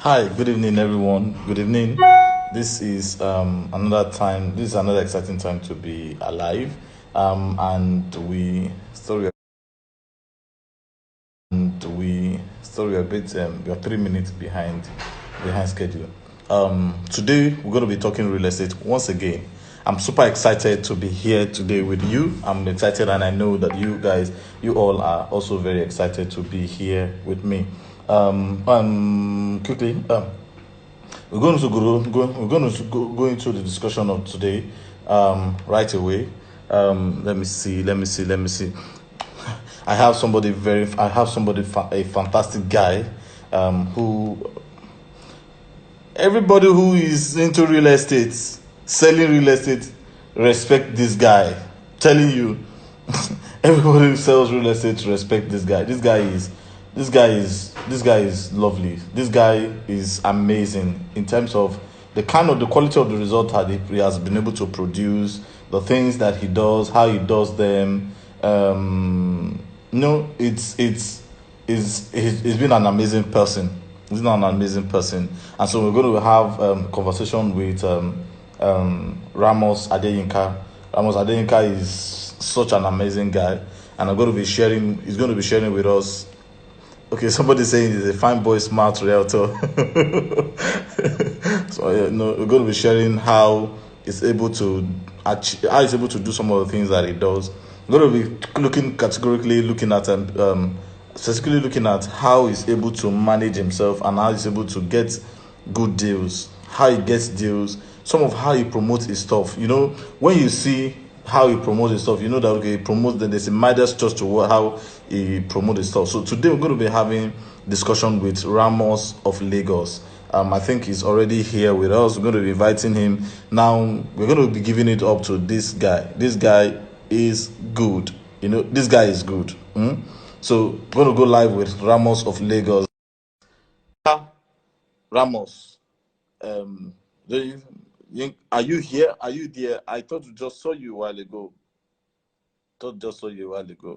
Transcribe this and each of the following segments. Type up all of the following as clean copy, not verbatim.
Hi, good evening, everyone. Good evening. This is another time. This is another exciting time to be alive. And we are a bit. We are 3 minutes behind schedule. Today we're going to be talking real estate once again. I'm super excited to be here today with you. I'm excited, and I know that you all are also very excited to be here with me. Quickly, we're going to go into the discussion of today right away. Let me see. I have a fantastic guy, who everybody who is into real estate, selling real estate, respect this guy. Telling you, everybody who sells real estate respect this guy. This guy is lovely. This guy is amazing in terms of the quality of the result that he has been able to produce, the things that he does, how he does them. He's been an amazing person. He's not an amazing person, and so we're going to have a conversation with Ramos Adeyinka. Ramos Adeyinka is such an amazing guy, and I'm going to be sharing. He's going to be sharing with us. Okay, somebody saying he's a fine boy, smart realtor. So we're going to be sharing how he's able to do some of the things that he does. We're going to be looking at specifically looking at how he's able to manage himself and how he's able to get good deals, how he gets deals, some of how he promotes his stuff. When you see how he promotes his stuff, you know that okay, he promotes. Then there's a Midas touch to how he promotes his stuff. So today we're going to be having discussion with Ramos of Lagos. I think he's already here with us. We're going to be inviting him now. We're going to be giving it up to this guy. This guy is good. This guy is good. So we're going to go live with Ramos of Lagos. Ramos, um, are you here? Are you there? I thought we just saw you a while ago.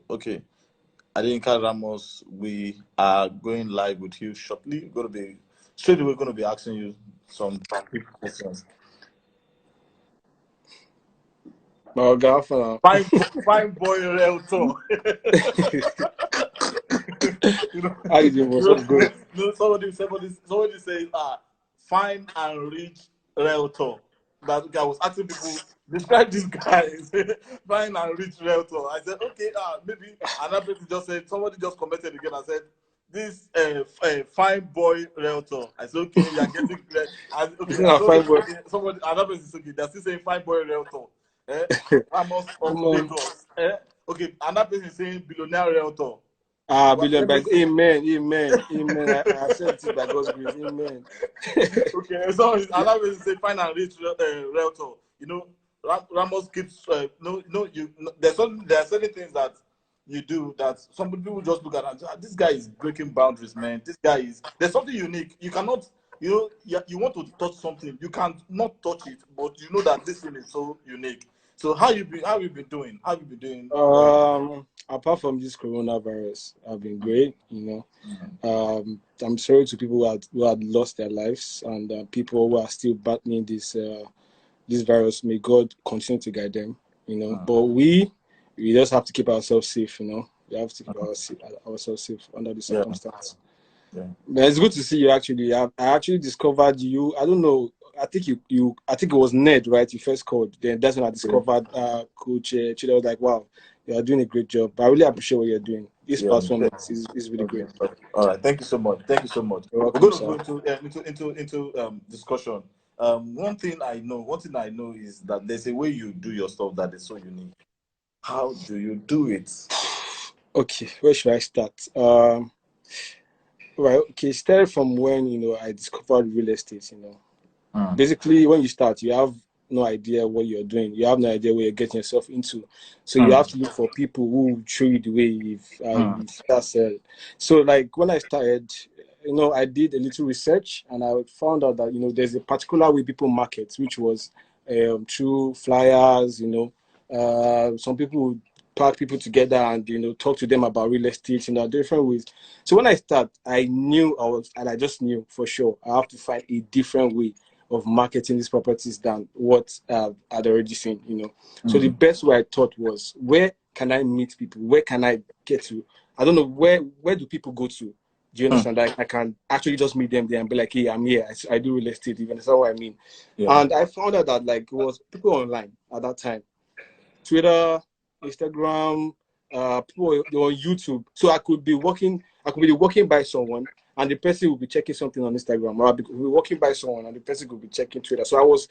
Okay. Adeyinka Ramos, we are going live with you shortly. We're going to be straight away going to be asking you some quick questions. My girlfriend. Fine boy Realtor. you know, How you doing, boss? What's good? somebody says, fine and rich Realtor. That okay, I was asking people, describe this guy. Fine and rich Realtor. I said, okay, maybe another person just said, somebody just commented again and said, this fine boy Realtor. I said, okay, you're getting okay. It's not a fine boy. Somebody another person is okay. They're still saying fine boy Realtor. Ramos of Come on. Lagos. Okay, another person is saying billionaire Realtor. Billion Let me by see. amen. I accept it by God's grace. Amen. Okay, so another person say fine and rich Realtor. Ramos keeps there are certain things that you do that some people just look at and say, this guy is breaking boundaries, man. This guy is there's something unique. You cannot, you want to touch something, you can not touch it, but you know that this thing is so unique. So how you been doing? How you been doing? Apart from this coronavirus, I've been great. I'm sorry to people who had lost their lives and people who are still battling this virus. May God continue to guide them. But we just have to keep ourselves safe. We have to keep ourselves safe under the Yeah, circumstance. yeah. But it's good to see you actually. I actually discovered you. I don't know. I think I think it was Ned, right? You first called. Then that's when I discovered Coach Chidi. I was like, wow, you are doing a great job. I really appreciate what you're doing. This Yeah. past 1 month is really Okay. great. All right. Thank you so much. Thank you so much. You're We're welcome, going to sir. go into discussion. One thing I know is that there's a way you do your stuff that is so unique. How do you do it? Okay, where should I start? Right. Okay, started from when I discovered real estate. Basically, when you start, you have no idea what you're doing. You have no idea what you're getting yourself into. So you have to look for people who will show you the way if that's so like when I started, I did a little research and I found out that there's a particular way people market, which was through flyers. Some people would pack people together and, talk to them about real estate, different ways. So when I start, I just knew for sure I have to find a different way of marketing these properties than what I'd already seen. So the best way I thought was, where can I meet people? Where can I get to? I don't know, where do people go to? Do you understand? I can actually just meet them there and be like, hey, I'm here. I do real estate. You understand what I mean? Yeah. And I found out that it was people online at that time. Twitter, Instagram, people they were on YouTube. So I could be walking by someone and the person will be checking something on Instagram, or I'll be walking by someone and the person could be checking Twitter. So I was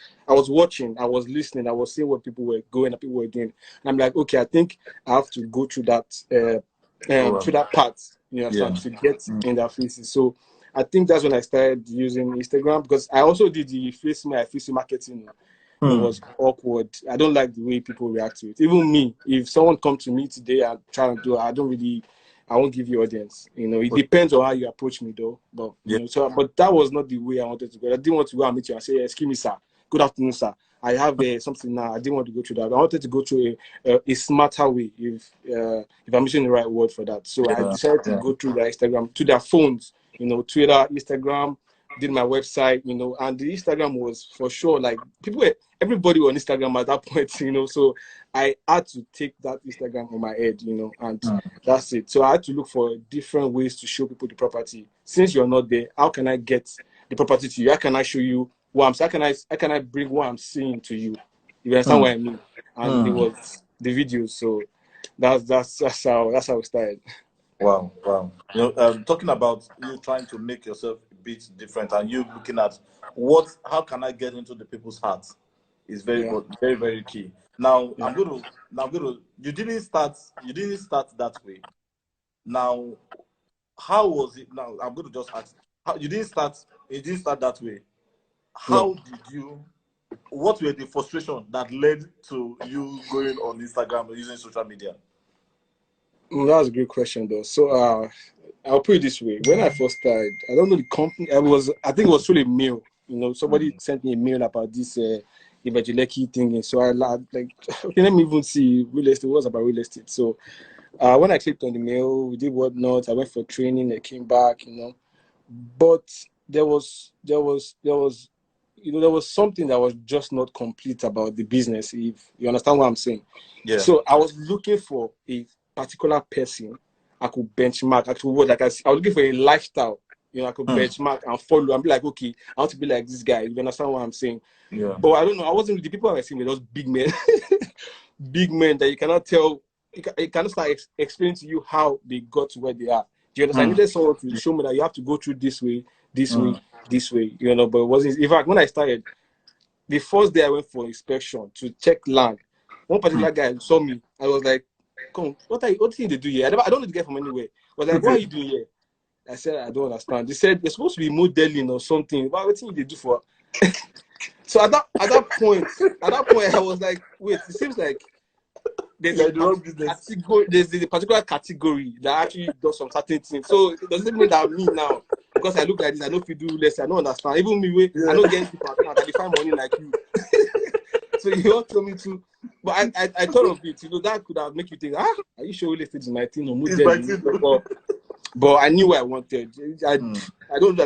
watching, I was listening, I was seeing what people were going and people were doing. And I'm like, okay, I think I have to go through that through that part, to get in their faces. So I think that's when I started using Instagram, because I also did the face marketing. It was awkward. I don't like the way people react to it. Even me, if someone comes to me today and try to do it, I won't give you audience. It depends on how you approach me though. But but that was not the way I wanted to go. I didn't want to go and meet you and say, excuse me, sir. Good afternoon, sir. I have something now. I didn't want to go through that. I wanted to go through a smarter way, if I'm using the right word for that. So I decided to go through their Instagram, to their phones, Twitter, Instagram, did my website, and the Instagram was for sure everybody on Instagram at that point, so I had to take that Instagram on my head, and that's it. So I had to look for different ways to show people the property. Since you're not there, how can I get the property to you? How can I show you what I'm saying? How can I bring what I'm seeing to you? You understand what I mean? And it was the videos. So that's how it started. Wow. Talking about you trying to make yourself a bit different and you looking at how can I get into the people's hearts is very, very, very key. Now I'm going to. You didn't start that way. Now, how was it? Now I'm going to just ask. You didn't start that way. How did you? What were the frustration that led to you going on Instagram or using social media? That's a great question, though. So I'll put it this way: when I first started, I don't know the company. I think it was through a mail. Somebody sent me a mail about this Evangelical thing, so I okay, let me even see real estate. What was about real estate? So when I clicked on the mail, we did whatnot. I went for training. I came back, but there was something that was just not complete about the business. If you understand what I'm saying, So I was looking for a particular person I could benchmark. I was looking for a lifestyle. I could benchmark and follow and be like, okay, I want to be like this guy. You understand what I'm saying? Yeah. But I don't know. I wasn't. The people I was seeing were just big men, big men that you cannot tell. You cannot start explaining to you how they got to where they are. Do you understand? I needed someone to show me that you have to go through this way, this way, this way. But it wasn't. In fact, when I started, the first day I went for inspection to check land, one particular guy saw me. I was like, "Come, what thing they do here? I don't need to get from anywhere." I was like, "What are you doing here?" I said, "I don't understand." They said they're supposed to be modeling or something. What thing they do for? So at that point, I was like, "Wait, it seems like there's a particular category that actually does some certain things. So it doesn't mean that me now, because I look like this, I know if you do less, I don't understand. Even me, I don't get people account, I define money like you." So you all told me to, but I thought of it. That could have make you think, are you sure real estate is my thing or modeling? But I knew what I wanted. I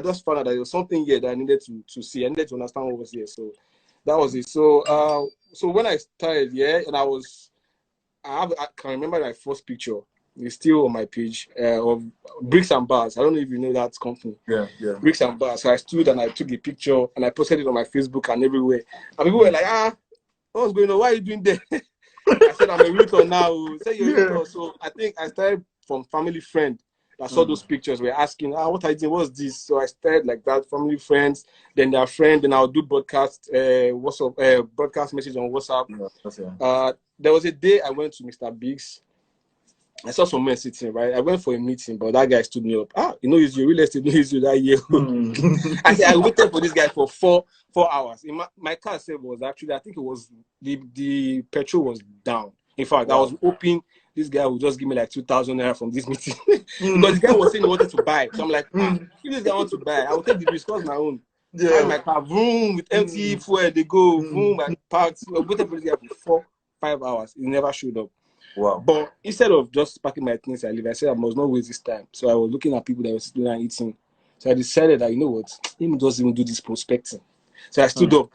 just found out that there was something here that I needed to see. I needed to understand what was here. So that was it. So when I started, and I can remember my first picture. It's still on my page of Bricks and Bars. I don't know if you know that company. Yeah. Bricks and Bars. So I stood and I took the picture and I posted it on my Facebook and everywhere. And people were like, what's going on? Why are you doing there? I said, I'm a realtor now. Say you're a realtor. So I think I started from family friend. I saw those pictures. We're asking, what are you doing? What's this? So I started like that, family, friends, then their friend, then I'll do broadcast, broadcast message on WhatsApp. There was a day I went to Mr. Biggs. I saw some men sitting, right? I went for a meeting, but that guy stood me up. He's your real estate, he's you that year. I waited for this guy for four hours. My car said was actually, I think it was the petrol was down. In fact, I was hoping this guy would just give me like 2,000 naira from this meeting because the guy was saying he wanted to buy. So I'm like, if this guy wants to buy, I will take the risk on my own. Carry my car, vroom, with empty fuel, they go, vroom, and parked. I waited for this guy for 4-5 hours. He never showed up. Wow. But instead of just packing my things, I said I must not waste this time. So I was looking at people that were sitting and eating. So I decided that, you know what, let me just even do this prospecting. So I stood up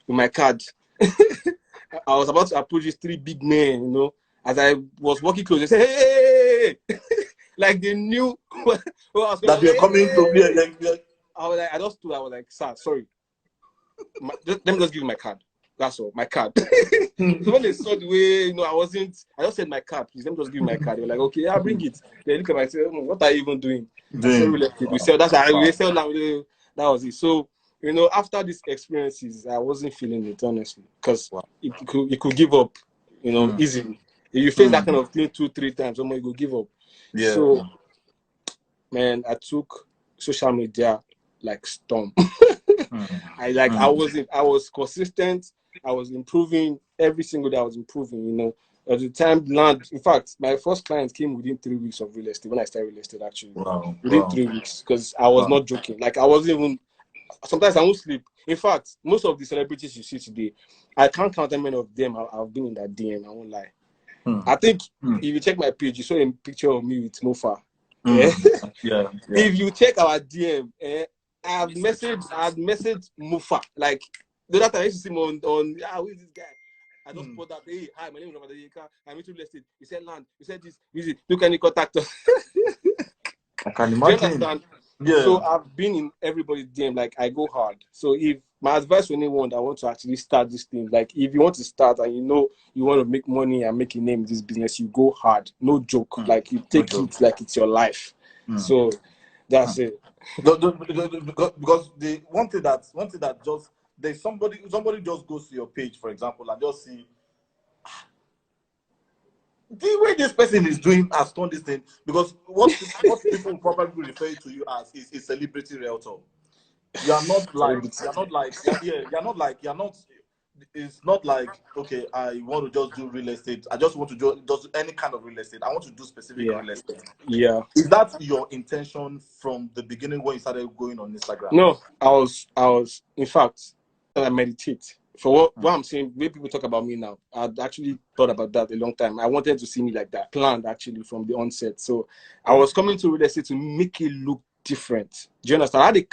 with my card. I was about to approach these 3 big men, you know. As I was walking close, they said, hey! Like they knew what I was going that you're coming to me. I was like, I just stood, I was like, sir, sorry. Let me just give you my card. That's all, my card. So when they saw the way, you know, I just said my card, please, let me just give you my card. They were like, okay, I'll bring it. They look at me and say, what are you even doing? I said, we sell, that's how we sell now. That was it. So, you know, after these experiences, I wasn't feeling it, honestly, because you could give up, you know, easily. If you face that kind of thing 2-3 times, you could give up. Yeah. So, man, I took social media like storm. I was consistent. I was improving every single day. I was improving, you know. At the time, in fact, my first client came within 3 weeks of real estate when I started real estate, actually. Within 3 weeks, because I was not joking. Like, I wasn't even, sometimes I won't sleep. In fact, most of the celebrities you see today, I can't count how many of them have been in that DM, I won't lie. I think if you check my page, you saw a picture of me with Mofa. Yeah. If you check our DM, I had messaged Mufa. Like the other time I used to see him on who is this guy? I just put that, hey, hi, my name is Ramos Adeyinka. I'm into real estate. You said land, you said this, look any contact us. I can Do you imagine. understand? Yeah. So I've been in everybody's DM, like I go hard. So if my advice to anyone that wants to actually start this thing, like if you want to start and you know you want to make money and make a name in this business, you go hard. No joke. Like you take it like it's your life. So that's it. Because the one thing that just there's somebody just goes to your page, for example, and just see the way this person is doing has done this thing. Because what people probably refer to you as is a celebrity realtor. You're not like it's not like, okay, I want to just do real estate. I just want to just do any kind of real estate. I want to do specific real estate. Yeah. Is that your intention from the beginning when you started going on Instagram? No, I was in fact, I meditate. For what I'm saying, when people talk about me now, I'd actually thought about that a long time. I wanted to see me like that, planned actually from the onset. So I was coming to real estate to make it look different. Do you understand?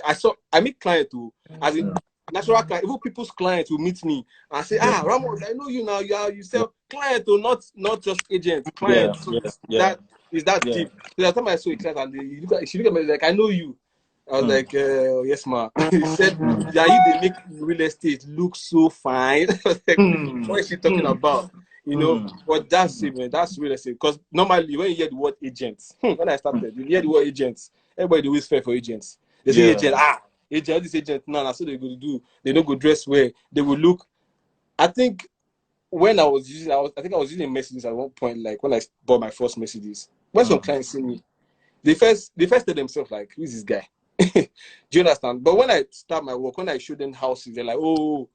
I meet clients who, as in natural client, even people's clients will meet me and say, Ramos, I know you now. You sell client or not just agent, client. Is that deep? So that time I saw a client and she looked at me like, I know you. I was like, yes, ma. He said, yeah, they make real estate look so fine. I was like, what is she talking about? You know, but that's it, man. That's real estate. Because normally, when you hear the word agents, when I started, you hear the word agents, everybody always fair for agents. They say agent, agent, this agent, no, that's what they're going to do. They don't go dress well. They will look. I think when I was using a Mercedes at one point, like when I bought my first Mercedes. When some clients see me, they first tell themselves, like, who is this guy? Do you understand? But when I start my work, when I show them houses, they're like, oh,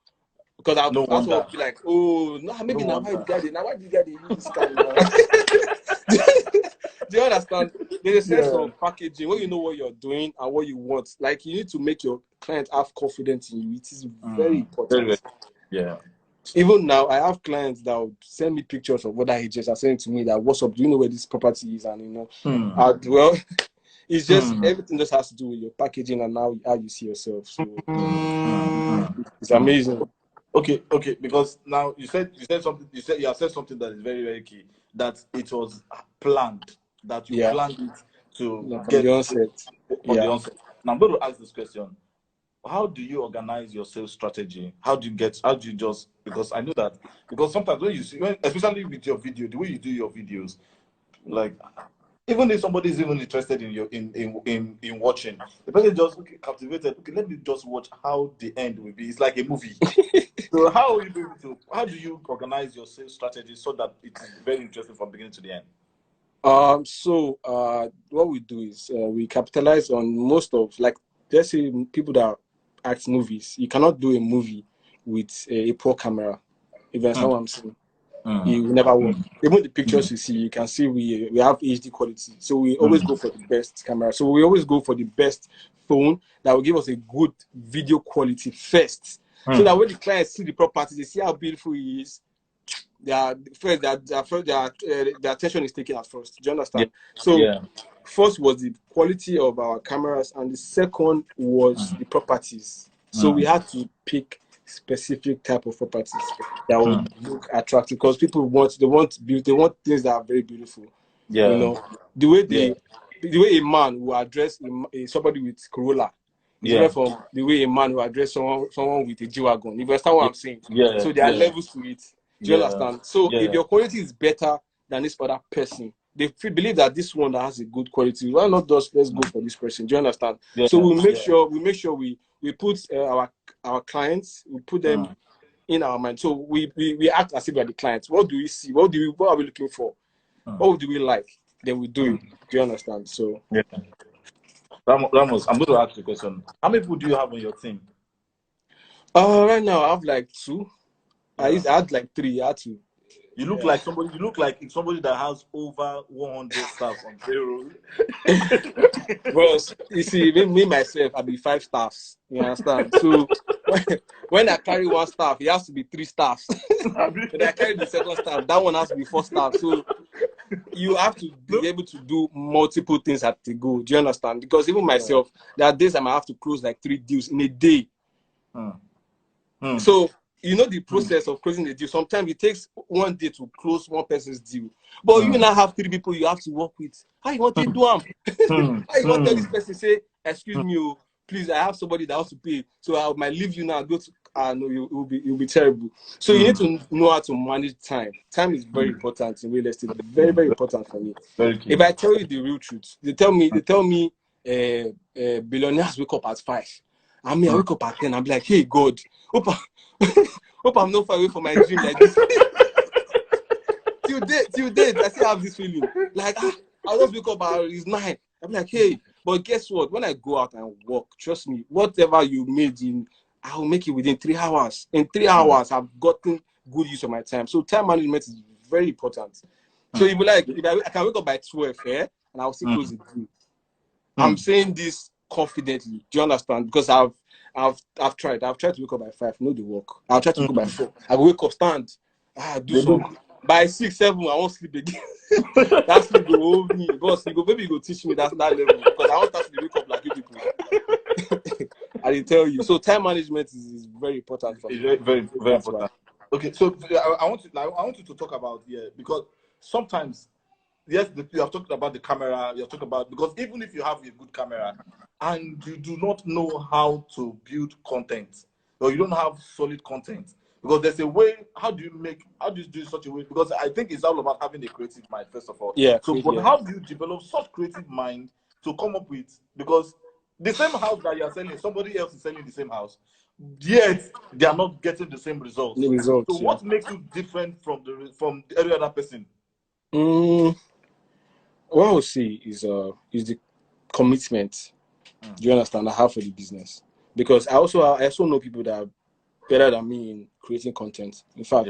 because that's what be like, oh, no, maybe now why the guy they use this car now? Do you understand? There's a sense of packaging when you know what you're doing and what you want. Like you need to make your client have confidence in you. It is very important. Yeah. Even now, I have clients that would send me pictures of other agents are saying to me that, what's up? Do you know where this property is? And you know, well. It's just everything just has to do with your packaging and how you see yourself. So it's amazing. Okay. Because now you said something. You have said something that is very, very key. That it was planned. That you planned it to get the onset. From the onset. Now I'm going to ask this question: how do you organize your sales strategy? How do you just, because I know that, because sometimes especially with your video, the way you do your videos, like, even if somebody is even interested in your in watching, the person just captivated. Okay, let me just watch how the end will be. It's like a movie. So how do you organize your sales strategy so that it's very interesting from beginning to the end? So what we do is we capitalize on most of, like, let's say people that act movies. You cannot do a movie with a poor camera. If that's how I'm saying. It will never work. Even the pictures you see, you can see we have HD quality. So we always go for the best camera. So we always go for the best phone that will give us a good video quality first. So that when the clients see the property, they see how beautiful it is. their attention is taken at first. Do you Yeah. understand? So Yeah. first was the quality of our cameras, and the second was the properties. So we had to pick specific type of properties that would look attractive, because people want things that are very beautiful. Yeah. You know, the way Yeah. the way a man will address somebody with Corolla is Yeah. different from the way a man will address someone with a G-Wagon. You understand what I'm saying? Yeah. So there are Yeah. levels to it. Do you Yeah. understand? So if Yeah. your quality is better than this other person, they believe that this one that has a good quality, why not just let's go for this person? Do you understand? Yeah. So we make sure we put our clients, we put them in our mind. So we act as if we are the clients. What do we see? What are we looking for? What do we like? Then we do it. Do you understand? So Yeah. Ramos, I'm going to ask you a question. How many people do you have on your team? right now I have like 2. Yeah. I had like 3. I had to. You look like somebody. You look like somebody that has over 100 staff on payroll. Well, you see, me myself, I be 5 staffs. You understand? So when I carry 1 staff, it has to be 3 staffs. When I carry the second staff, that one has to be 4 staffs. So you have to be able to do multiple things at the go. Do you understand? Because even myself, there are days I might have to close like 3 deals in a day. So you know the process of closing the deal. Sometimes it takes 1 day to close one person's deal, but you now have 3 people you have to work with. How you want to do them? How you want to tell this person, say, excuse me, oh, please, I have somebody that has to pay, so I might leave you now. Go to no, you'll be terrible. So you need to know how to manage time. Time is very important in real estate. Very, very important for me. Very key. If I tell you the real truth, they tell me billionaires wake up at 5. I mean, I wake up at 10. I'm like, hey God, hope I'm not far away from my dream like this. till date, I still have this feeling. Like, I'll just wake up it's 9. I'm like, hey, but guess what? When I go out and work, trust me, whatever you made I'll make it within 3 hours. In 3 hours, I've gotten good use of my time. So time management is very important. So if I can wake up by 12, and I'll still close the deal. I'm saying this confidently. Do you understand? Because I've tried. I've tried to wake up by 5. No, the work. I'll try to wake up by 4. I will wake up, stand, do some. By 6, 7, I won't sleep again. That sleep will hold me. Boss, maybe you go teach me that level, because I won't start to wake up like you people. I didn't tell you. So time management is very important for me. Very, very, very important. Okay, so I want you to talk about because sometimes, yes, you have talked about the camera. You have talked about, because even if you have a good camera and you do not know how to build content, or you don't have solid content, because there's a way. How do you do such a way? Because I think it's all about having a creative mind first of all. Yeah. So, but how do you develop such creative mind to come up with, because the same house that you are selling, somebody else is selling the same house, yet they are not getting the same results. So what makes you different from every other person? What I would say is the commitment. Do you understand? I have for the business, because I also know people that are better than me in creating content. In fact,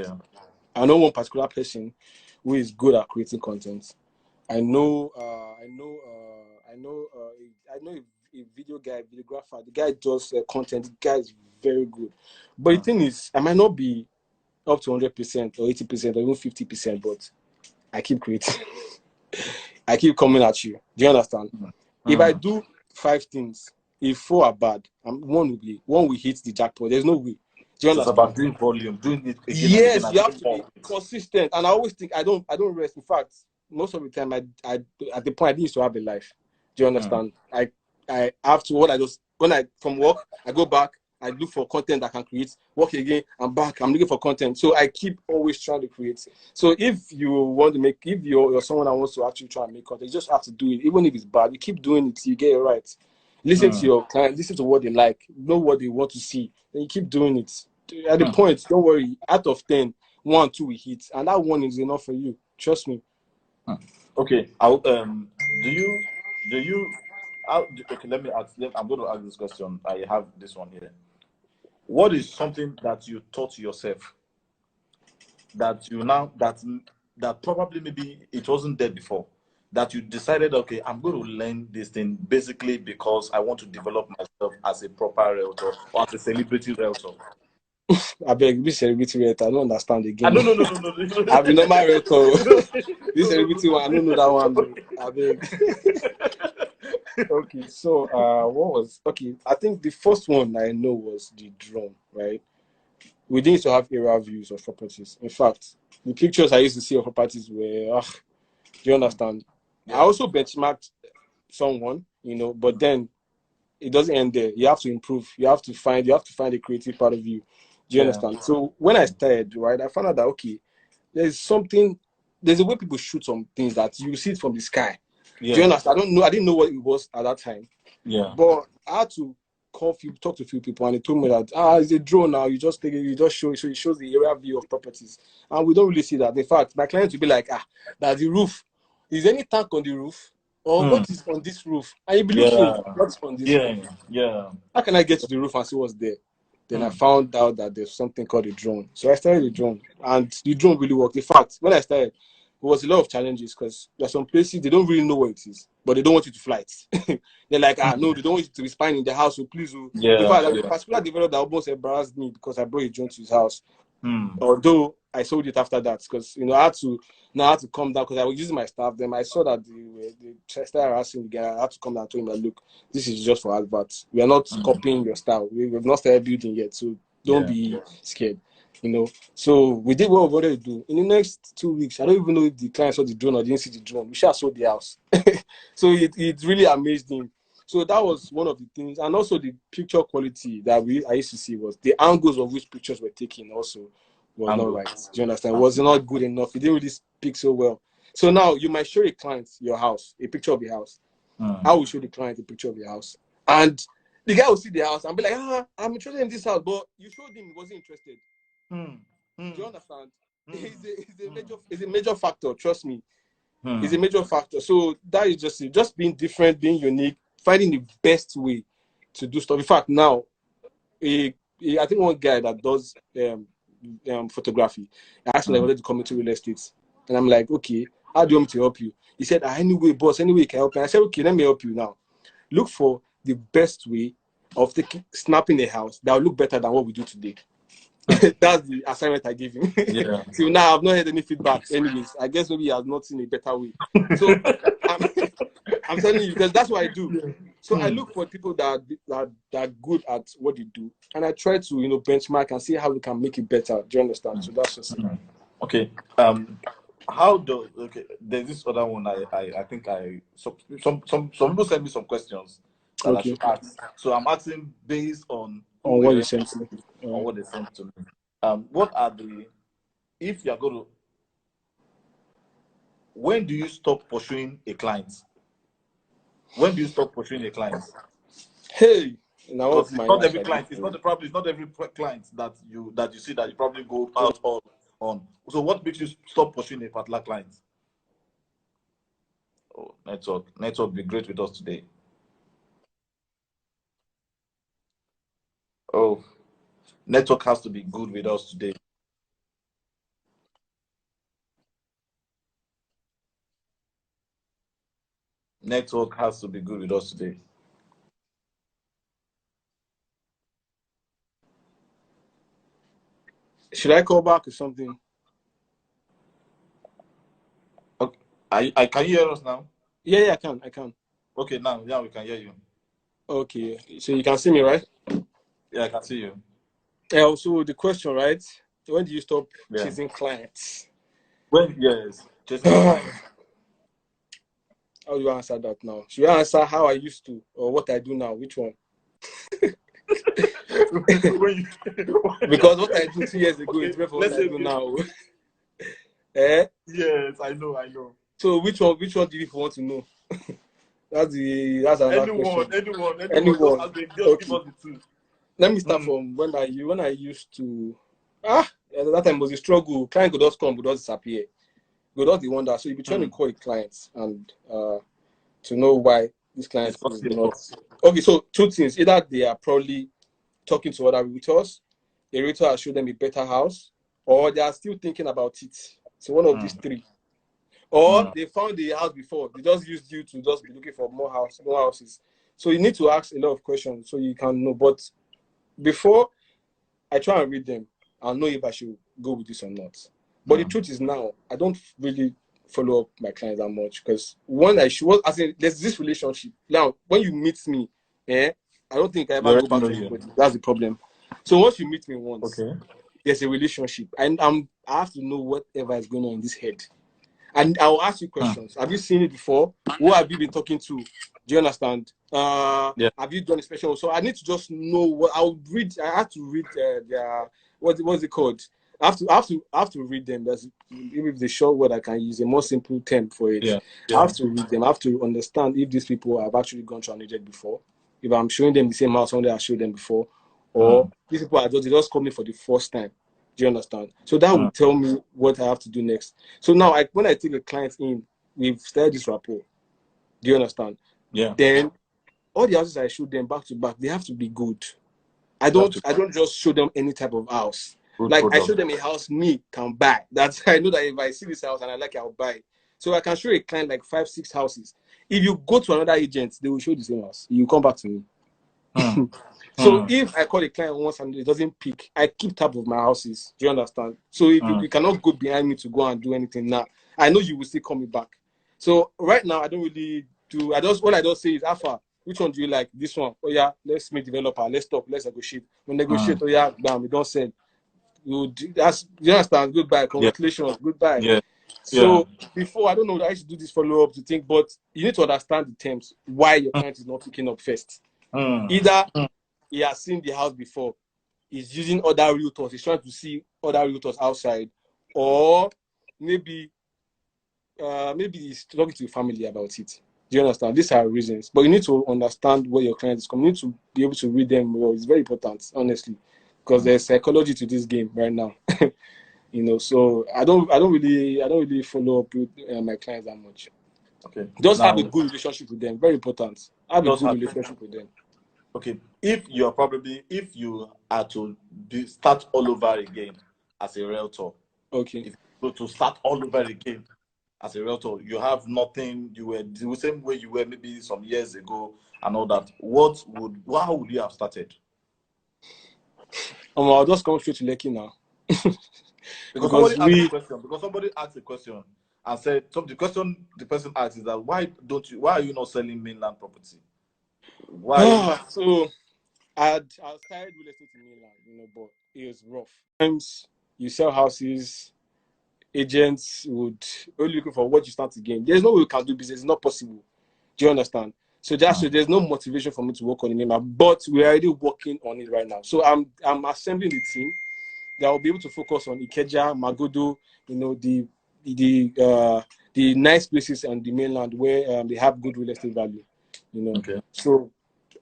I know one particular person who is good at creating content. I know a video guy, videographer. The guy does content. The guy is very good. But the thing is, I might not be up to 100% or 80% or even 50%, but I keep creating. I keep coming at you. Do you understand? If I do 5 things, if 4 are bad, one will hit the jackpot. There's no way. Do you understand? It's about doing volume, doing it again. Yes, you have to be consistent. And I always think I don't rest. In fact, most of the time, I at the point I didn't used to have a life. Do you understand? I have to when I from work, I go back, I look for content I can create, work again, I'm back, I'm looking for content. So I keep always trying to create. So if you want to if you're someone that wants to actually try and make content, you just have to do it. Even if it's bad, you keep doing it till you get it right. Listen to your client, listen to what they like, know what they want to see, then you keep doing it. At the point, don't worry, out of 10, 1, 2 we hit, and that 1 is enough for you. Trust me. Okay. Okay, let me ask. I'm going to ask this question. I have this one here. What is something that you taught yourself that you now that probably maybe it wasn't there before, that you decided, okay, I'm going to learn this thing basically because I want to develop myself as a proper realtor or as a celebrity realtor? I beg this celebrity realtor. I don't understand again. No. I be normal realtor. No. This celebrity one, I don't know that one. I beg. Okay, so what was okay? I think the first one I know was the drone, right? We didn't used to have aerial views of properties. In fact, the pictures I used to see of properties were, do you understand? I also benchmarked someone, but then it doesn't end there. You have to improve. You have to find a creative part of you. Do you understand? So when I started, right, I found out that okay, there's a way people shoot some things that you see it from the sky. Do you understand? I didn't know what it was at that time. But I had to talk to a few people, and they told me that it's a drone now. You just take it, you just show it, so it shows the area view of properties, and we don't really see that. In fact, my clients will be like, that's the roof. Is any tank on the roof, or what is on this roof? And you'll be looking, what's on this roof? How can I get to the roof and see what's there? Then I found out that there's something called a drone. So I started the drone, and the drone really worked. In fact, when I started, there was a lot of challenges because there are some places they don't really know what it is, but they don't want you to fly it. They're like, no, they don't want you to be spying in the house, so please. In fact, a particular developer that almost embarrassed me because I brought a drone to his house. Although I sold it after that because I had to come down because I was using my staff. Then I saw that they started harassing the guy. I had to come down and tell him that, look, this is just for adverts. We are not copying your style. We've not started building yet, so don't be scared. So we did what we wanted to do. In the next 2 weeks, I don't even know if the client saw the drone or didn't see the drone. We shall sold the house. So it really amazed him. So that was one of the things, and also the picture quality that I used to see was the angles of which pictures were taken also was not right. Do you understand? It was not good enough. It didn't really speak so well. So now you might show a client your house, a picture of your house. I will show the client a picture of your house, and the guy will see the house and be like, I'm interested in this house, but you showed him he wasn't interested. Do you understand? It's a major factor. Trust me, it's a major factor. So that is just being different, being unique, finding the best way to do stuff. In fact, now, I think one guy that does photography asked me like, I wanted to come into real estate, and I'm like, okay, how do you want me to help you? He said, anyway, boss, anyway, you can help me. I said, okay, let me help you now. Look for the best way of snapping a house that will look better than what we do today. That's the assignment I gave him. So now I've not had any feedback. Anyways, I guess maybe he has not seen a better way. So I'm telling you, because that's what I do. So I look for people that are good at what they do, and I try to benchmark and see how we can make it better. Do you understand? So that's just it. Okay. There's this other one. I think some people send me some questions that I should ask. So I'm asking based on what you sent me. On what they sent to me. What are if you're going to, when do you stop pursuing a client? When do you stop pursuing a client? Hey, because it's not every client. It's not every client that you see that you probably go out all on. So what makes you stop pursuing a particular client? Oh, network be great with us today. Oh, network has to be good with us today. Network has to be good with us today. Should I call back or something? Okay. I can you hear us now? Yeah, I can. Okay, now we can hear you. Okay, so you can see me, right? Yeah, I can see you. Yeah, so the question, right? When do you stop chasing clients? Chasing clients. How do you answer that now? Should I answer how I used to or what I do now? Which one? Because what I do 2 years ago is different from what I do now. Yes, I know. So which one do you want to know? That's another question. Anyone. Okay. Give us the two. Let me start from when I used to at that time was a struggle. Client could just come, could just disappear. Could just the wonder. So you'll be trying to call a client and to know why this client is not. Okay, so two things. Either they are probably talking to other realtors, a realtor has showed them a better house, or they are still thinking about it. So one of these three. Or they found the house before. They just used you to just be looking for more houses. So you need to ask a lot of questions so you can know. But before I try and read them. I'll know if I should go with this or not. But the truth is now, I don't really follow up my clients that much because when I should, I say there's this relationship. Now, when you meet me, I don't think I ever go back to anybody. That's the problem. So once you meet me once, there's a relationship, and I have to know whatever is going on in this head. And I'll ask you questions. Have you seen it before? Who have you been talking to? Do you understand? Have you done a special? So I need to just know what I'll read. I have to read their what's it called? I have to read them. That's maybe the short word I can use, a more simple term for it. I have to read them. I have to understand if these people have actually gone to an agent before. If I'm showing them the same house one day I showed them before, or these people are just coming for the first time. Do you understand? So that will tell me what I have to do next. So now, when I take a client in, we've started this rapport. Do you understand? Yeah. Then all the houses I show them back to back, they have to be good. I don't just show them any type of house. Good like product. I show them a house me can buy. That's I know that if I see this house and I like it, I'll buy it. So I can show a client like 5-6 houses. If you go to another agent, they will show the same house. You come back to me. So if I call a client once and it doesn't pick, I keep tab of my houses. Do you understand? So if you cannot go behind me to go and do anything now, I know you will still call me back. So right now I don't really do. All I just say is Alpha. Which one do you like? This one? Oh yeah, let's meet developer. Let's talk. Let's negotiate. When negotiate, oh yeah, bam, we don't send. You understand? Goodbye. Congratulations. Goodbye. Yeah. So before I don't know, I used to do this follow up to think, but you need to understand the terms why your client is not picking up first. Either he has seen the house before, he's using other realtors, he's trying to see other realtors outside, or maybe he's talking to your family about it. Do you understand? These are reasons, but you need to understand where your client is coming. You need to be able to read them well. It's very important, honestly, because there's psychology to this game right now. So I don't really follow up with my clients that much. Okay. Just have a good relationship with them. Very important. Have a good relationship with them. Okay. If you are to start all over again as a realtor, okay. If you go to start all over again as a realtor, you have nothing. You were the same way you were maybe some years ago and all that. How would you have started? I'll just come straight to Lekki now. because somebody asked a question and said, so the question the person asked is that why are you not selling mainland property? Why? So I started real estate in mainland, but it was rough. Sometimes you sell houses, agents would only looking for what you start again. There's no way you can do business. It's not possible. Do you understand? So there's no motivation for me to work on the mainland, but we're already working on it right now. So I'm assembling the team that will be able to focus on Ikeja, Magodo, the nice places on the mainland where they have good real estate value. Okay. So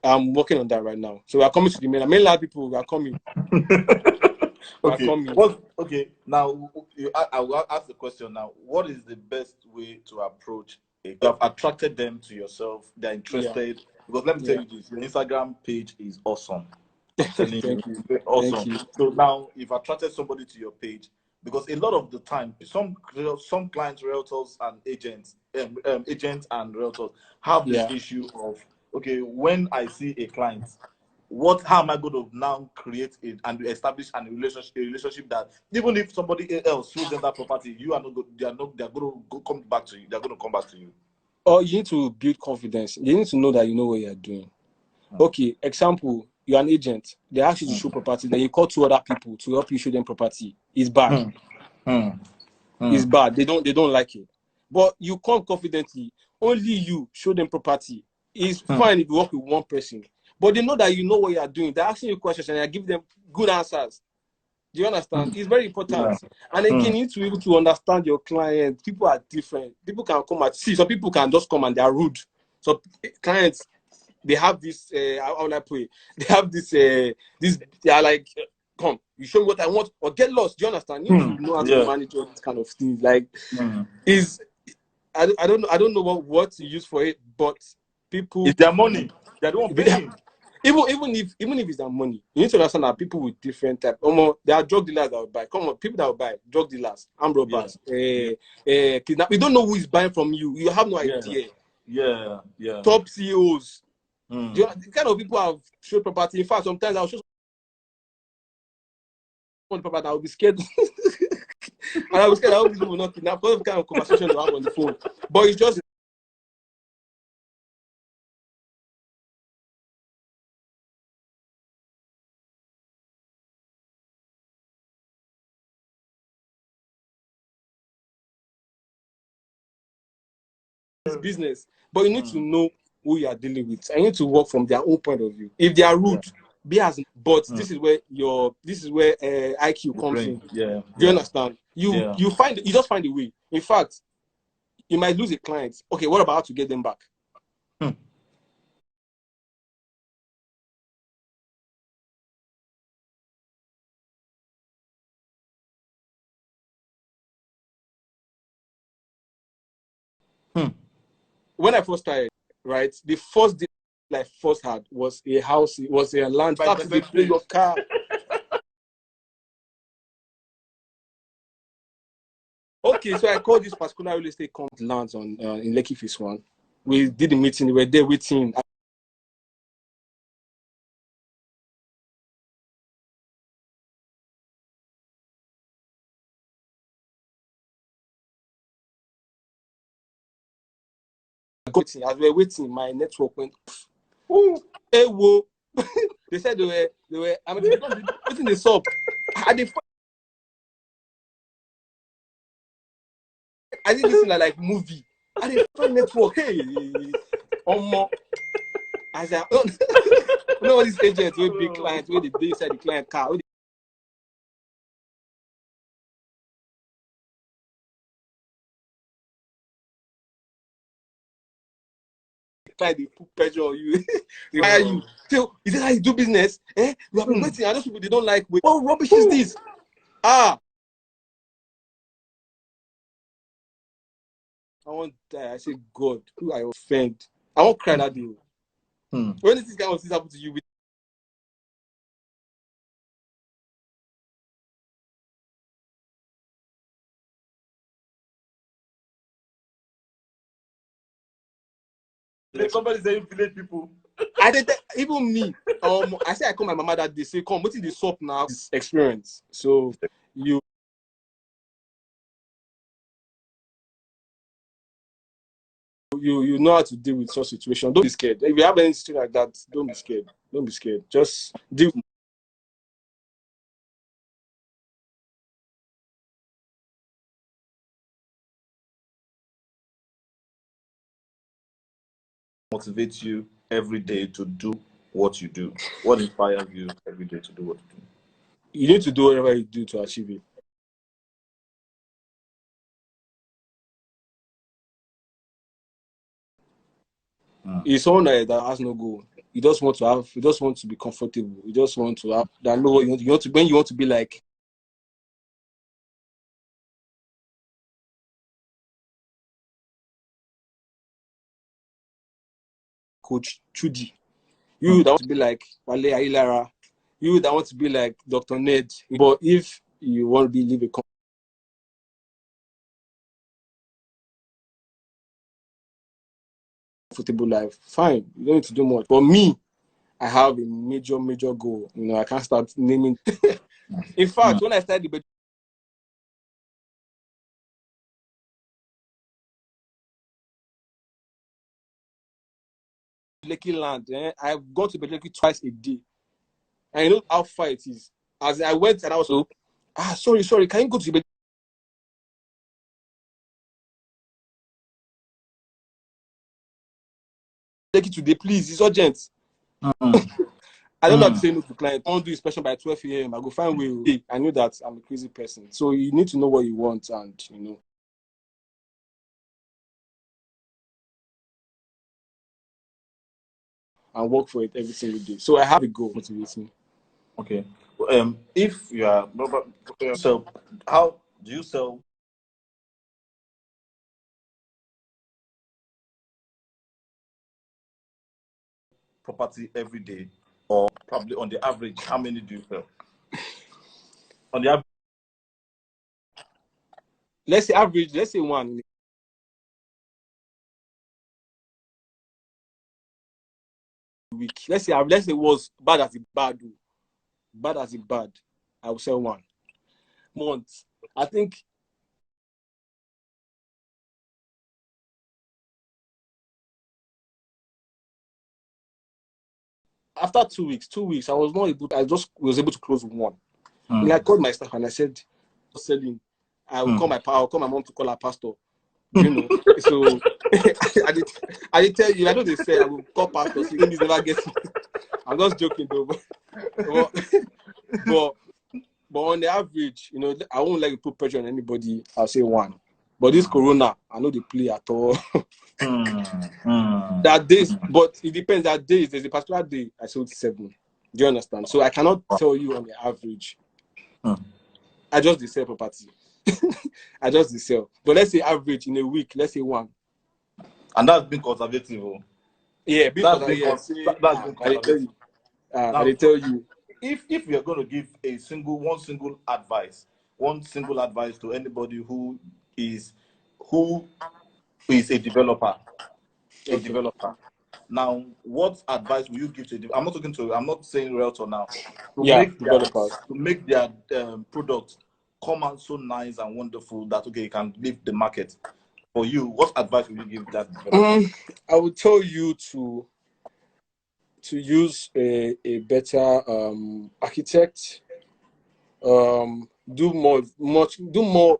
I'm working on that right now. So we are coming to the mainland. Mainland people, we are coming. Okay. Now I will ask the question now. What is the best way to approach you have attracted them to yourself? They're interested. Because let me tell you this, your Instagram page is awesome. Thank you. Awesome. Thank you. So now you've attracted somebody to your page, because a lot of the time some clients, realtors and agents and realtors have this issue of, okay, when I see a client, how am I going to now create it and establish a relationship that even if somebody else shows them that property, they're going to come back to you. They're going to come back to you. Or you need to build confidence. You need to know that you know what you're doing. Okay, example, you're an agent. They ask you to show property, then you call 2 other people to help you show them property. It's bad. It's bad. They don't like it. But you come confidently. Only you show them property. It's fine if you work with one person. But they know that you know what you are doing. They're asking you questions and you give them good answers. Do you understand? It's very important. And again, you need to be able to understand your client. People are different. People can come and see. Some people can just come and they are rude. So clients, they have this, how will I put it? They have this, they are like, come, you show me what I want or get lost. Do you understand? You need to know how to manage all these kind of things. Like, I don't know what to use for it, but people. It's their money. They don't pay. Even if it's their money, you need to understand that people with different type. There are drug dealers that will buy. Come on, people that will buy drug dealers, armed robbers, kidnap. You don't know who is buying from you. You have no idea. Yeah. Top CEOs. The kind of people have showed property. In fact, sometimes I'll show on the property, I will be scared. And I was scared I hope this will not kidnap because of the kind of conversation we have on the phone. But it's just business. But you need to know who you are dealing with. I need to work from their own point of view. If they are rude, be as but this is where IQ comes in. Yeah. Do you understand? You just find a way. In fact, you might lose a client. Okay, what about how to get them back? When I first started, right, the first deal I first had was a house, it was a land. Start to play your car. Okay, so I called this particular real estate company lands on in Lekki Phase 1. We did the meeting, we were there waiting. As we were waiting, my network went off. Hey, whoa. They said they were, I mean, waiting the sub. I did this in like movie. I did find network. Hey, as I you know all these agents with big clients, where they inside the client car, where the client they put pressure on you. They hire you. So is that how you do business? Eh? You have been waiting. And those people they don't like wait. What rubbish is this? I want to die. I say, God, who I offend. I won't cry that day. When this kind of things happen to you, The company saying village people. I did even me. I say I call my mama that day. Say, come, what's in the shop now? This experience. So you know how to deal with such situation. Don't be scared. If you have anything like that, don't be scared. Don't be scared. Just deal. Motivate you every day to do what you do? What inspires you every day to do what you do? You need to do whatever you do to achieve it. It's someone that has no goal. You just want to have. You just want to be comfortable. You just want to have that know what you want to. When you want to be like Coach Chudi. You that want to be like Wale Ailara. You that want to be like Dr. Ned. But if you want to be live a comfortable life, fine. You don't need to do much. But me, I have a major goal. You know, I can't start naming. In fact, when I started the Lekki land, I've gone to Lekki twice a day. And you know how far it is. As I went and I was so, sorry, can you go to Lekki today, please? It's urgent. I don't like to say no to client. I don't do inspection by 12 a.m. I go find way. I know that I'm a crazy person. So you need to know what you want and and work for it every single day. So I have a goal motivates me. Okay. If you are so, how do you sell property every day, or probably on the average, how many do you sell? On the average, Let's say average, let's say one week. Let's say it was bad as it bad. Bad as it bad. I will sell one. months. I think after 2 weeks, I was not able. I just was able to close one. And I called my staff and I said, selling. I'll call my mom to call her pastor. Do you know? So I did tell you, I know they say I will call pastor, so this never gets me. I'm just joking though. But on the average, you know, I won't like to put pressure on anybody. I'll say 1. But this Corona, I know they play at all. That days, but it depends. That days, there's a particular day I sold 7. Do you understand? So I cannot tell you on the average. I just sell property. I just sell. But let's say average in a week, let's say 1. And that's being conservative. Yeah, because I tell you. If we are going to give one single advice to anybody who is a developer, now, what advice will you give to I'm not saying Realtor now. To make their product come out so nice and wonderful that you can leave the market. For you, what advice will you give that developer? I would tell you to use a better architect. Do more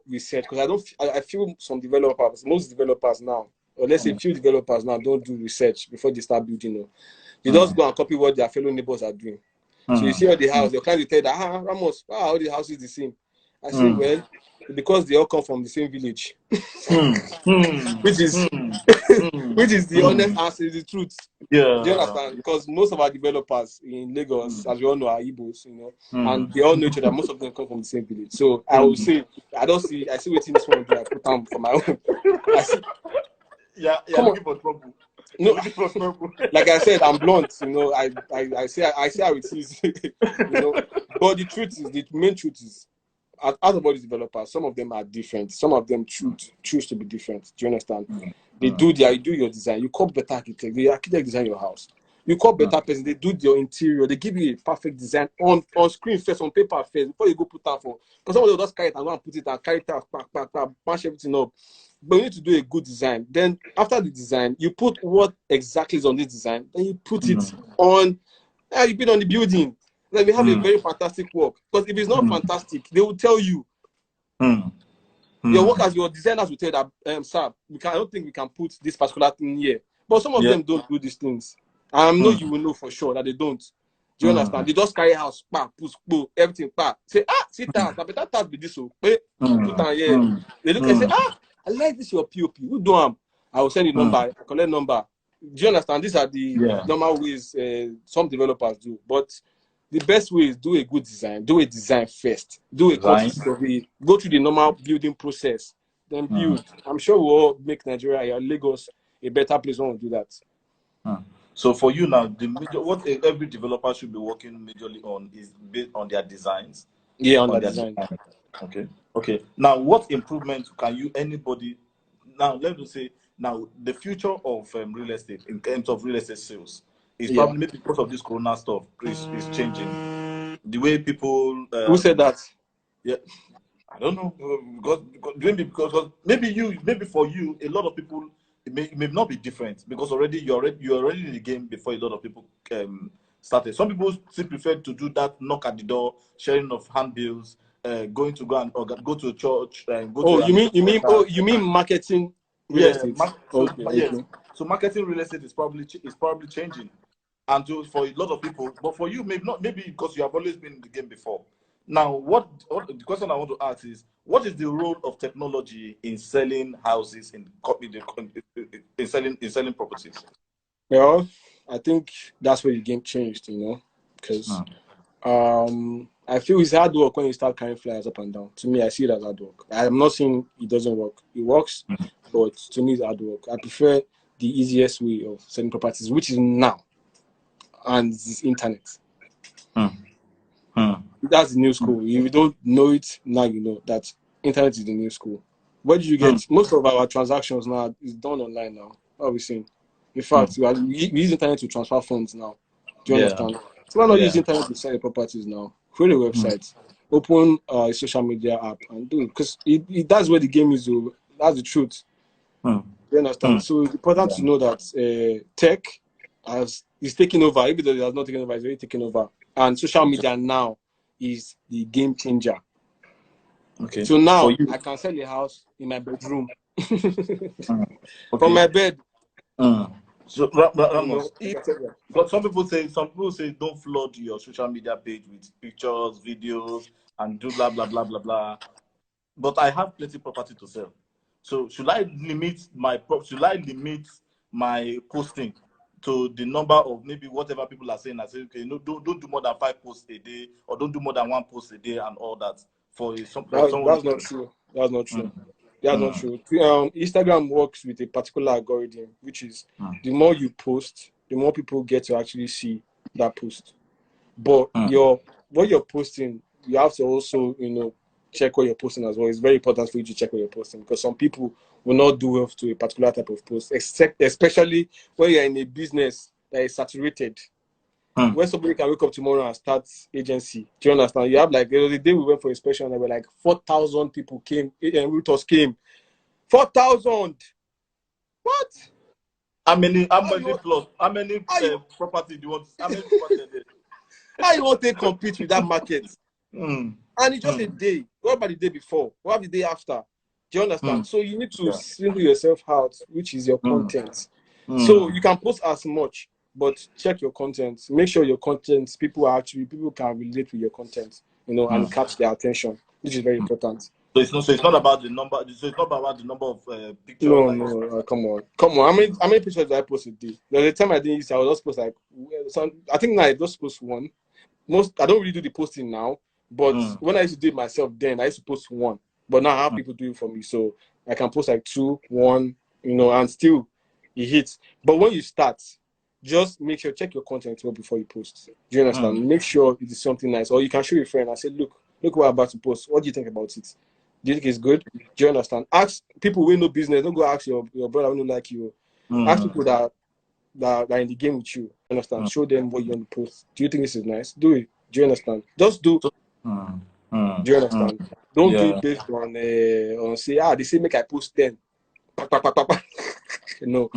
research, because I feel most developers now, or let's say few developers now, don't do research before they start building. They just go and copy what their fellow neighbors are doing. So you see all the house, your client will tell you that, Ramos, all the houses the same. I say, well, because they all come from the same village, which is the honest answer, is the truth. Yeah. Do you understand? Because most of our developers in Lagos, as we all know, are Igbos, you know, and they all know each other. Most of them come from the same village. So I would say, I see what this one do. I put down for my own. Looking for trouble. No, like I said, I'm blunt. You know, I say how it is. You know, but the main truth is, out of all these developers, some of them are different. Some of them choose to be different. Do you understand? They do your design. You call better architect. The architect design your house. You call better person. They do your interior. They give you a perfect design on screen first, on paper first, before you go put that for. Because some of them just carry it and go and put it and carry it out, punch everything up. But you need to do a good design. Then after the design, you put what exactly is on this design. Then you put it on. You put it on the building. Then we have a very fantastic work. Because if it's not fantastic, they will tell you. Your workers, your designers will tell you that, sir, I don't think we can put this particular thing here. But some of them don't do these things. I know you will know for sure that they don't. Do you understand? They just carry house, push, everything, say, sit down, I better task be this, put on here. They look and say, I like this your POP. Who do I will send you number, I collect number. Do you understand? These are the normal ways some developers do. But the best way is do a good design. Do a design first. Do a quantity survey. Go through the normal building process. Then build. I'm sure we'll all make Nigeria, Lagos, a better place when we do that. So for you now, what every developer should be working majorly on is based on their designs. Yeah, on their design. Okay. Now, what improvements can anybody? Now, let me say, now the future of real estate in terms of real estate sales is probably maybe because of this Corona stuff is changing. The way people. Who said that? Yeah, I don't know, because maybe for you, a lot of people, it may not be different because you're already in the game before a lot of people started. Some people still prefer to do that, knock at the door, sharing of handbills, going to go to a church and go to. You mean marketing real estate? So marketing real estate is probably changing, and for a lot of people, but for you maybe because you have always been in the game before. Now, what the question I want to ask is, what is the role of technology in selling houses in selling properties? Well, I think that's where the game changed, you know, because I feel it's hard work when you start carrying flyers up and down. To me, I see it as hard work. I'm not saying it doesn't work. It works, but to me, it's hard work. I prefer the easiest way of selling properties, which is now, and it's internet. That's the new school. If you don't know it, now you know that internet is the new school. Where do you get most of our transactions now is done online now? What are we saying? In fact, we use internet to transfer funds now. Do you understand? So why not use internet to sell properties now? Create a website. open a social media app and do it, because that's where the game is. That's the truth. You understand? So it's important to know that tech is taking over. Even though it has not taken over, it's already taken over. And social media now is the game changer. Okay. So now I can sell a house in my bedroom from my bed. So, Ramos, but some people say don't flood your social media page with pictures, videos, and do blah blah blah blah blah. But I have plenty property to sell. So should I limit my posting to the number of maybe whatever people are saying? I say, okay, no, don't do more than 5 posts a day, or don't do more than 1 post a day, and all that. That's not true. That's not true. That's not true. Instagram works with a particular algorithm, which is the more you post, the more people get to actually see that post. But what you're posting, you have to also, check what you're posting as well. It's very important for you to check what you're posting, because some people will not do well to a particular type of post, especially when you're in a business that is saturated. When somebody can wake up tomorrow and start agency, do you understand? You have there was a day we went for inspection and there were like 4,000 people came, and Realtors came. 4,000! What? How many property do you want? How many property are there? How you want to compete with that market? And it's just a day. What about the day before? What about the day after? Do you understand? So you need to single yourself out, which is your content. So you can post as much, but check your content. Make sure your content, people can relate with your content, and catch their attention, which is very important. So it's not about the number. So it's not about the number of pictures. No, come on. How many pictures did I post a day? There's a time I didn't use. I was just post I think now I just post one. I don't really do the posting now, but when I used to do it myself, then I used to post one. But now I have people do it for me, so I can post like 2, 1, and still it hits. But when you start, just make sure check your content well before you post. Do you understand? Make sure it is something nice, or you can show your friend and say, look what I'm about to post. What do you think about it? Do you think it's good? Do you understand? Ask people who know business. Don't go ask your brother who don't like you. Ask people that are in the game with you. Understand? Show them what you want to post. Do you think this is nice? Do it. Do you understand? Just do. Do you understand? Don't do it based on say, they say make I post 10. No.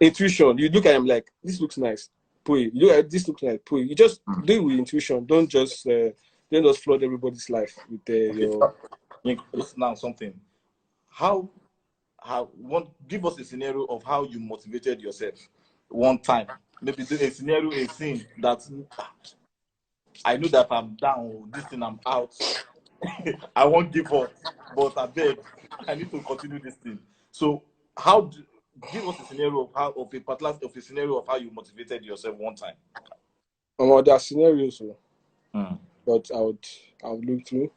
Intuition. You look at them like, this looks nice. Put it. You look at this looks nice. Put it. You just do it with intuition. Don't just flood everybody's life with your. Now something. Give us a scenario of how you motivated yourself one time. Maybe a scenario, a scene that I know that I'm down. This thing, I'm out. I won't give up, but I need to continue this thing. So give us a scenario of a scenario of how you motivated yourself one time. There are scenarios, but I would look through.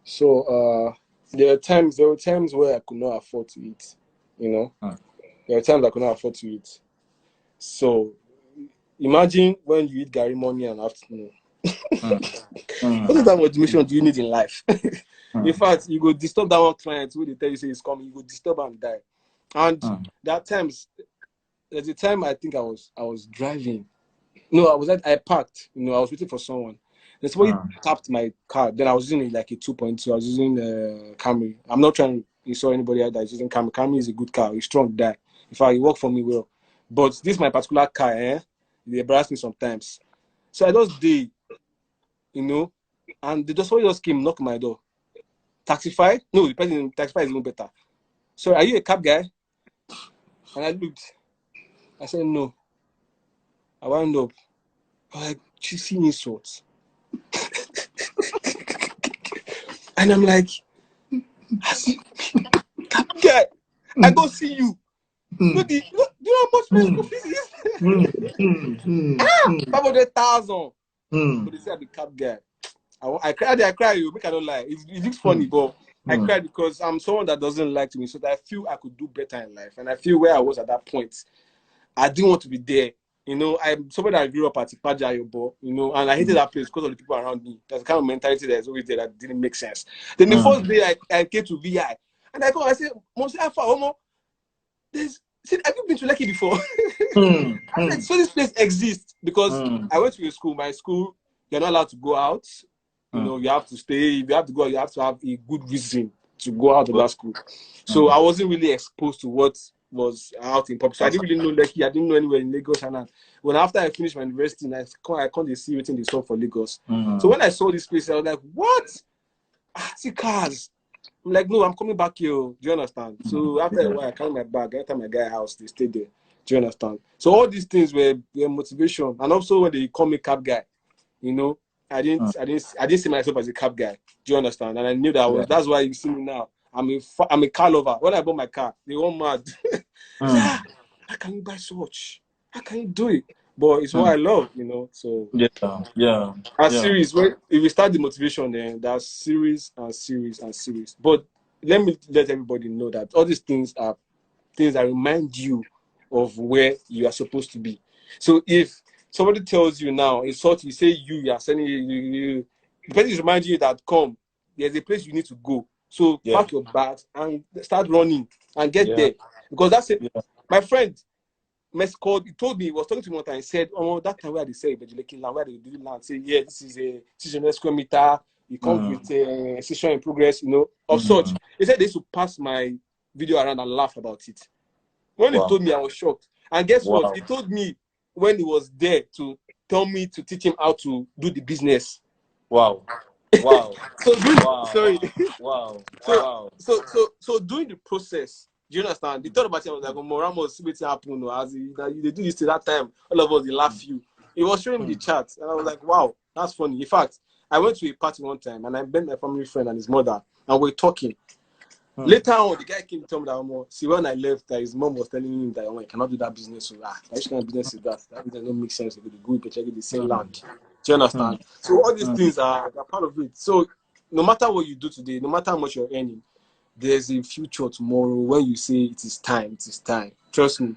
So there were times where I could not afford to eat. There were times I could not afford to eat. So imagine when you eat Gary morning and afternoon. What type of motivation do you need in life? In fact, you go disturb that one client who they tell you say he's coming, you go disturb and die. And there's a time I think I was driving. No, I parked. I was waiting for someone. Then somebody tapped my car. Then I was using like a 2.2. I was using Camry. I'm not trying to insult anybody that is using Camry. Camry is a good car. It's strong guy. In fact, it worked for me well. But this my particular car, it embarrassed me sometimes. So I just did, and somebody just came, knock my door. Taxify? No, the person in Taxify is even better. So are you a cab guy? And I looked. I said no. I wound up. I'm like, you see insults. And I'm like, cab guy, I go see you. Do you know how much my school fees is? 500,000. But they say I'm a cab guy. I cry you, make I don't lie. It looks funny, but I cried because I'm someone that doesn't like to me, so that I feel I could do better in life. And I feel where I was at that point, I didn't want to be there. I'm somebody that grew up at Ipajayobo, and I hated that place because of the people around me. That's the kind of mentality that's always there that didn't make sense. Then the first day I came to VI, and I said, Mom, have you been to Lekki before? I'm like, so this place exists because I went to a school. My school, you're not allowed to go out. You know, you have to stay. If you have to go, you have to have a good reason to go out of that school. So I wasn't really exposed to what was out in public. So I didn't really know Lekki. I didn't know anywhere in Lagos. And when after I finished my university, I can't see everything they saw for Lagos. So when I saw this place, I was like, what? See cars. I'm like, no, I'm coming back here. Do you understand? So after a while, I carried my bag. Every time I got a house, they stayed there. Do you understand? So all these things were motivation. And also when they call me cab guy, you know, I didn't see myself as a cab guy. Do you understand? And I knew that that's why you see me now. I'm a car lover. When I bought my car, they were mad. How can you buy so much? How can you do it? But it's what I love, you know. So series. When if we start the motivation, then there's series and series and series. But let me let everybody know that all these things are things that remind you of where you are supposed to be. So if somebody tells you now, insult you, say you are sending you, the person is reminding you that there's a place you need to go. So pack your bags and start running and get there. Because that's it. My friend called, he told me, he was talking to me one time, he said, oh, that time where they say land, where they did land, say, yeah, this is a 600 square meter, it comes with a session in progress, you know, of such. He said they should pass my video around and laugh about it. When he told me, I was shocked. And guess what? He told me when he was there to tell me to teach him how to do the business. Wow. So doing the process, do you understand? The thought about it, I was like, oh, Ramos, see what happened. As they do this to that time, all of us, they laugh you. He was showing me the chart, and I was like, wow, that's funny. In fact, I went to a party one time, and I met my family friend and his mother, and we're talking. Later on, the guy came to tell me that, see, when I left, his mom was telling him that, I cannot do that business. So, which kind of business is that? That business don't make sense. They go check the same land. Do you understand? So all these things are part of it. So no matter what you do today, no matter how much you're earning, there's a future tomorrow when you say it is time. Trust me.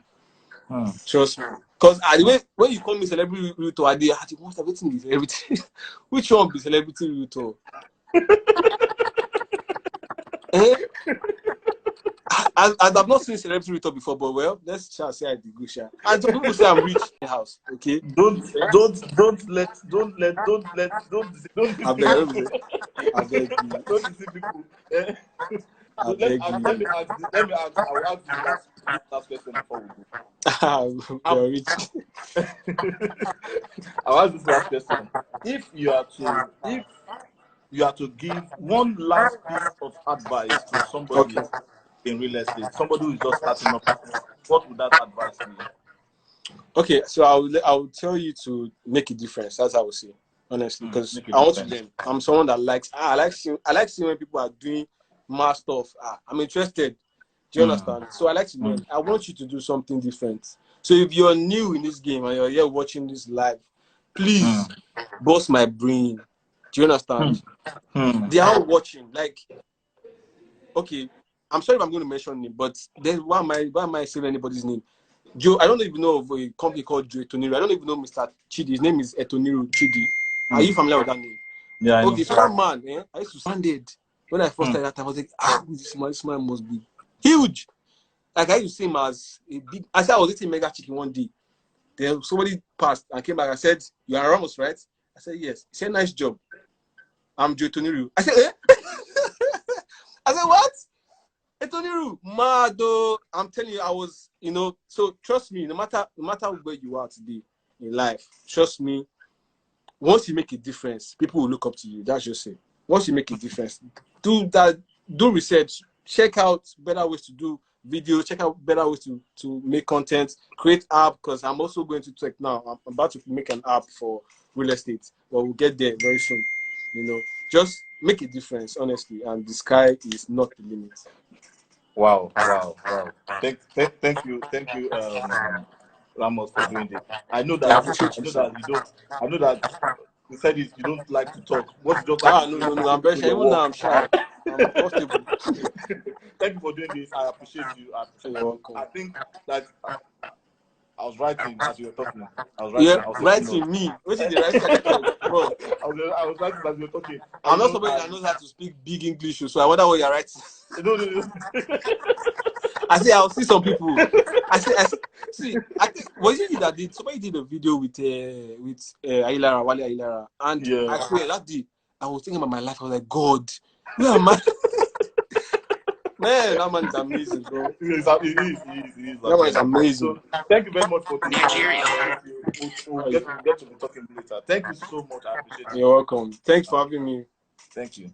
Trust me. Because when you call me celebrity realtor, I want everything is everything. Which one be celebrity realtor? I've not seen celebrity realtor before, but well, let's just say I did good share. And some people say I'm rich in the house. Okay. Don't let I beg you. Let me ask. I will ask you last question before we go. You're rich. I'll ask this last question. If you are to give one last piece of advice to somebody in real estate, somebody who is just starting up, what would that advice be? Okay, so I will tell you to make a difference. That's how I would say, honestly, because I want to learn. I'm someone that I like seeing when people are doing more stuff. I'm interested. Do you understand? So I like to learn. I want you to do something different. So if you're new in this game and you're here watching this live, please bust my brain. Do you understand? They are watching. Like, okay, I'm sorry if I'm going to mention him, but then why am I saying anybody's name? Joe, I don't even know of a company called Joe Etoniru. I don't even know Mr. Chidi. His name is Etoniru Chidi. Are you familiar with that name? Yeah, I know. Okay, so that man, I used to stand it. When I first started that time, I was like, this man must be huge. Like, I used to see him as a big. I said I was eating mega chicken one day. Then somebody passed and came back and said, "You are Ramos, right?" I said, "Yes." He said, "Nice job. I'm Joe Etoniru." I said, "Eh?" I said, "What?" Etoniru, mad though. I'm telling you, I was, so trust me, no matter where you are today in life, trust me, once you make a difference, people will look up to you. That's just it. Once you make a difference, do that, do research, check out better ways to do videos, check out better ways to make content, create app, because I'm also going to tech now. I'm about to make an app for real estate, but we'll get there very soon. Just make a difference, honestly, and the sky is not the limit. Wow. Thank you, Ramos, for doing this. I know that you said it, you don't like to talk. What you just like no, I'm very shy. Even now I'm shy. I'm comfortable. Thank you for doing this. I appreciate you. I think that I was writing as you were talking. Writing me. What is the right bro? I was writing as you were talking. I'm not somebody that knows how to speak big English, so I wonder what you're writing. No. I see some people. I see. I think was it that somebody did a video with Wale Ailara, and I swear that day I was thinking about my life. I was like, God, where am I? Man, that man is amazing, bro. He is that man is amazing. So, thank you very much for this. We'll get to be talking later. Thank you so much. I appreciate it. You're welcome. Thanks for having me. Thank you.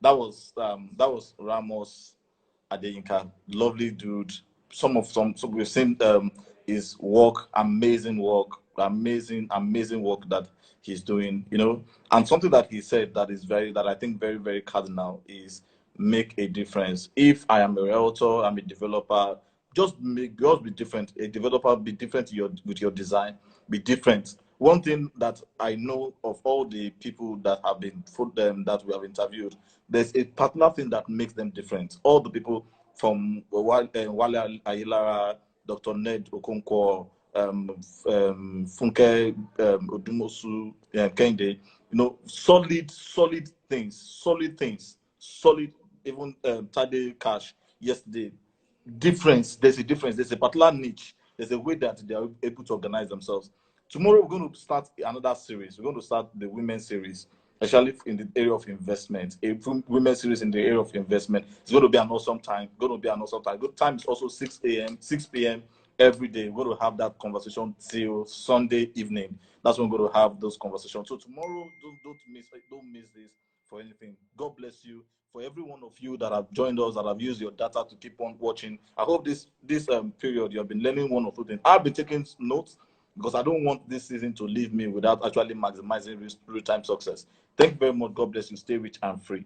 That was Ramos Adeyinka, lovely dude. Some we've seen his work, amazing work that he's doing, you know. And something that he said that I think very, very cardinal is make a difference. If I am a realtor, I'm a developer, just be different. A developer, be different with your design, be different. One thing that I know of all the people that have been that we have interviewed, there's a particular thing that makes them different. All the people from Wale Ayilara, Dr. Ned Okonkwo, Funke Odumosu, Kende, you know, solid things, even Tade Cash yesterday. There's a difference, there's a particular niche, there's a way that they are able to organize themselves. Tomorrow we're going to start another series. We're going to start the women's series, especially in the area of investment. A women's series in the area of investment. It's going to be an awesome time. Good time is also 6 a.m., 6 p.m. every day. We're going to have that conversation till Sunday evening. That's when we're going to have those conversations. So tomorrow, don't miss this for anything. God bless you. For every one of you that have joined us, that have used your data to keep on watching, I hope this period you have been learning one or two things. I've been taking notes because I don't want this season to leave me without actually maximizing real-time success. Thank you very much. God bless you. Stay rich and free.